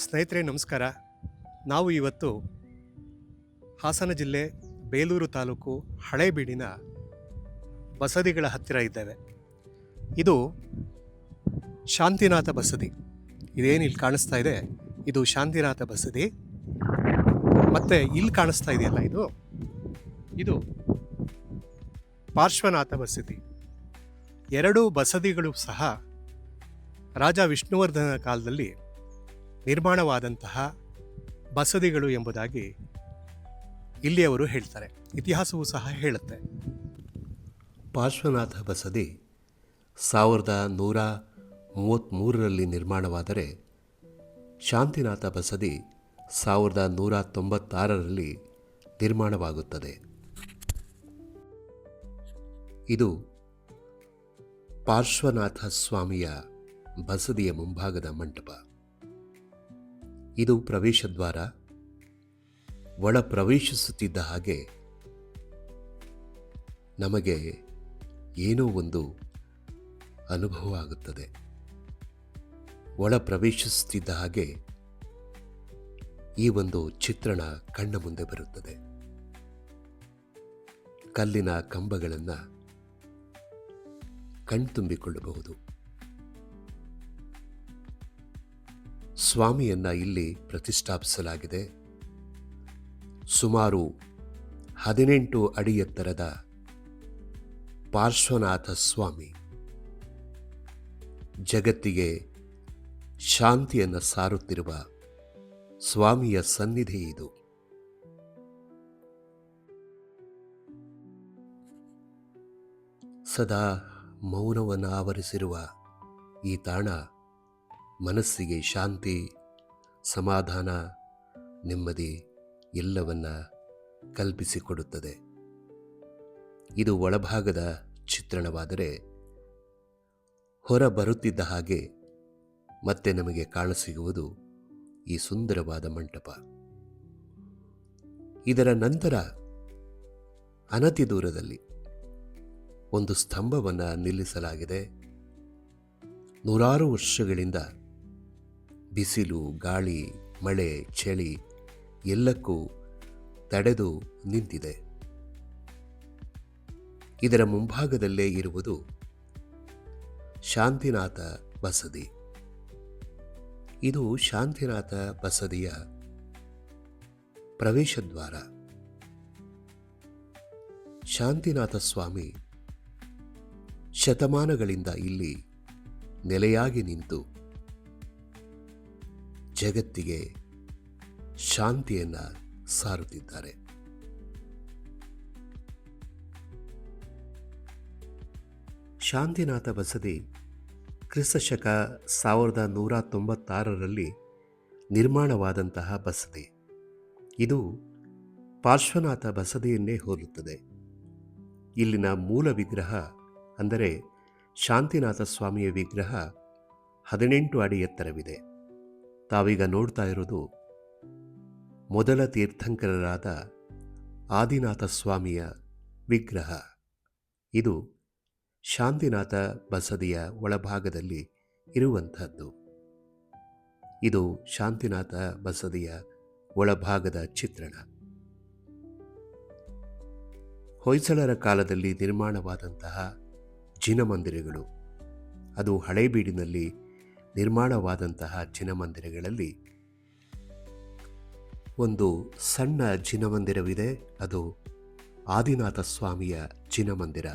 ಸ್ನೇಹಿತರೆ ನಮಸ್ಕಾರ. ನಾವು ಇವತ್ತು ಹಾಸನ ಜಿಲ್ಲೆ ಬೇಲೂರು ತಾಲೂಕು ಹಳೇಬೀಡಿನ ಬಸದಿಗಳ ಹತ್ತಿರ ಇದ್ದೇವೆ. ಇದು ಶಾಂತಿನಾಥ ಬಸದಿ. ಇದೇನು ಇಲ್ಲಿ ಕಾಣಿಸ್ತಾ ಇದೆ, ಇದು ಶಾಂತಿನಾಥ ಬಸದಿ. ಮತ್ತು ಇಲ್ಲಿ ಕಾಣಿಸ್ತಾ ಇದೆಯಲ್ಲ, ಇದು ಪಾರ್ಶ್ವನಾಥ ಬಸದಿ. ಎರಡೂ ಬಸದಿಗಳು ಸಹ ರಾಜ ವಿಷ್ಣುವರ್ಧನ ಕಾಲದಲ್ಲಿ ನಿರ್ಮಾಣವಾದಂತಹ ಬಸದಿಗಳು ಎಂಬುದಾಗಿ ಇಲ್ಲಿಯವರು ಹೇಳ್ತಾರೆ. ಇತಿಹಾಸವೂ ಸಹ ಹೇಳುತ್ತೆ. ಪಾರ್ಶ್ವನಾಥ ಬಸದಿ 1133ರಲ್ಲಿ ನಿರ್ಮಾಣವಾದರೆ ಶಾಂತಿನಾಥ ಬಸದಿ 1196ರಲ್ಲಿ ನಿರ್ಮಾಣವಾಗುತ್ತದೆ. ಇದು ಪಾರ್ಶ್ವನಾಥ ಸ್ವಾಮಿಯ ಬಸದಿಯ ಮುಂಭಾಗದ ಮಂಟಪ. ಇದು ಪ್ರವೇಶದ್ವಾರ. ಒಳ ಪ್ರವೇಶಿಸುತ್ತಿದ್ದ ಹಾಗೆ ನಮಗೆ ಏನೋ ಒಂದು ಅನುಭವ ಆಗುತ್ತದೆ. ಒಳ ಪ್ರವೇಶಿಸುತ್ತಿದ್ದ ಹಾಗೆ ಈ ಒಂದು ಚಿತ್ರಣ ಕಣ್ಣ ಮುಂದೆ ಬರುತ್ತದೆ. ಕಲ್ಲಿನ ಕಂಬಗಳನ್ನು ಕಣ್ತುಂಬಿಕೊಳ್ಳಬಹುದು. ಸ್ವಾಮಿಯನ್ನ ಇಲ್ಲಿ ಪ್ರತಿಷ್ಠಾಪಿಸಲಾಗಿದೆ. ಸುಮಾರು 18 ಅಡಿ ಎತ್ತರದ ಪಾರ್ಶ್ವನಾಥ ಸ್ವಾಮಿ ಜಗತ್ತಿಗೆ ಶಾಂತಿಯನ್ನು ಸಾರುತ್ತಿರುವ ಸ್ವಾಮಿಯ ಸನ್ನಿಧಿ ಇದು. ಸದಾ ಮೌನವನ್ನು ಆವರಿಸಿರುವ ಈ ತಾಣ ಮನಸ್ಸಿಗೆ ಶಾಂತಿ, ಸಮಾಧಾನ, ನೆಮ್ಮದಿ ಎಲ್ಲವನ್ನ ಕಲ್ಪಿಸಿಕೊಡುತ್ತದೆ. ಇದು ಒಳಭಾಗದ ಚಿತ್ರಣವಾದರೆ, ಹೊರ ಬರುತ್ತಿದ್ದ ಹಾಗೆ ಮತ್ತೆ ನಮಗೆ ಕಾಣಸಿಗುವುದು ಈ ಸುಂದರವಾದ ಮಂಟಪ. ಇದರ ನಂತರ ಅನತಿ ದೂರದಲ್ಲಿ ಒಂದು ಸ್ತಂಭವನ್ನು ನಿಲ್ಲಿಸಲಾಗಿದೆ. ನೂರಾರು ವರ್ಷಗಳಿಂದ ಬಿಸಿಲು, ಗಾಳಿ, ಮಳೆ, ಚಳಿ ಎಲ್ಲಕ್ಕೂ ತಡೆದು ನಿಂತಿದೆ. ಇದರ ಮುಂಭಾಗದಲ್ಲೇ ಇರುವುದು ಶಾಂತಿನಾಥ ಬಸದಿ. ಇದು ಶಾಂತಿನಾಥ ಬಸದಿಯ ಪ್ರವೇಶದ್ವಾರ. ಶಾಂತಿನಾಥ ಸ್ವಾಮಿ ಶತಮಾನಗಳಿಂದ ಇಲ್ಲಿ ನೆಲೆಯಾಗಿ ನಿಂತು ಜಗತ್ತಿಗೆ ಶಾಂತಿಯನ್ನು ಸಾರುತ್ತಿದ್ದಾರೆ. ಶಾಂತಿನಾಥ ಬಸದಿ ಕ್ರಿಸ್ತಶಕ 1196ರಲ್ಲಿ ನಿರ್ಮಾಣವಾದಂತಹ ಬಸದಿ. ಇದು ಪಾರ್ಶ್ವನಾಥ ಬಸದಿಯನ್ನೇ ಹೋಲುತ್ತದೆ. ಇಲ್ಲಿನ ಮೂಲ ವಿಗ್ರಹ ಅಂದರೆ ಶಾಂತಿನಾಥ ಸ್ವಾಮಿಯ ವಿಗ್ರಹ 18 ಅಡಿ ಎತ್ತರವಿದೆ. ತಾವೀಗ ನೋಡ್ತಾ ಇರೋದು ಮೊದಲ ತೀರ್ಥಂಕರರಾದ ಆದಿನಾಥ ಸ್ವಾಮಿಯ ವಿಗ್ರಹ. ಇದು ಶಾಂತಿನಾಥ ಬಸದಿಯ ಒಳಭಾಗದಲ್ಲಿ ಇರುವಂಥದ್ದು. ಇದು ಶಾಂತಿನಾಥ ಬಸದಿಯ ಒಳಭಾಗದ ಚಿತ್ರಣ. ಹೊಯ್ಸಳರ ಕಾಲದಲ್ಲಿ ನಿರ್ಮಾಣವಾದಂತಹ ಜಿನಮಂದಿರಗಳು, ಅದು ಹಳೇಬೀಡಿನಲ್ಲಿ ನಿರ್ಮಾಣವಾದಂತಹ ಜಿನಮಂದಿರಗಳಲ್ಲಿ ಒಂದು ಸಣ್ಣ ಜಿನಮಂದಿರವಿದೆ. ಅದು ಆದಿನಾಥ ಸ್ವಾಮಿಯ ಜಿನಮಂದಿರ.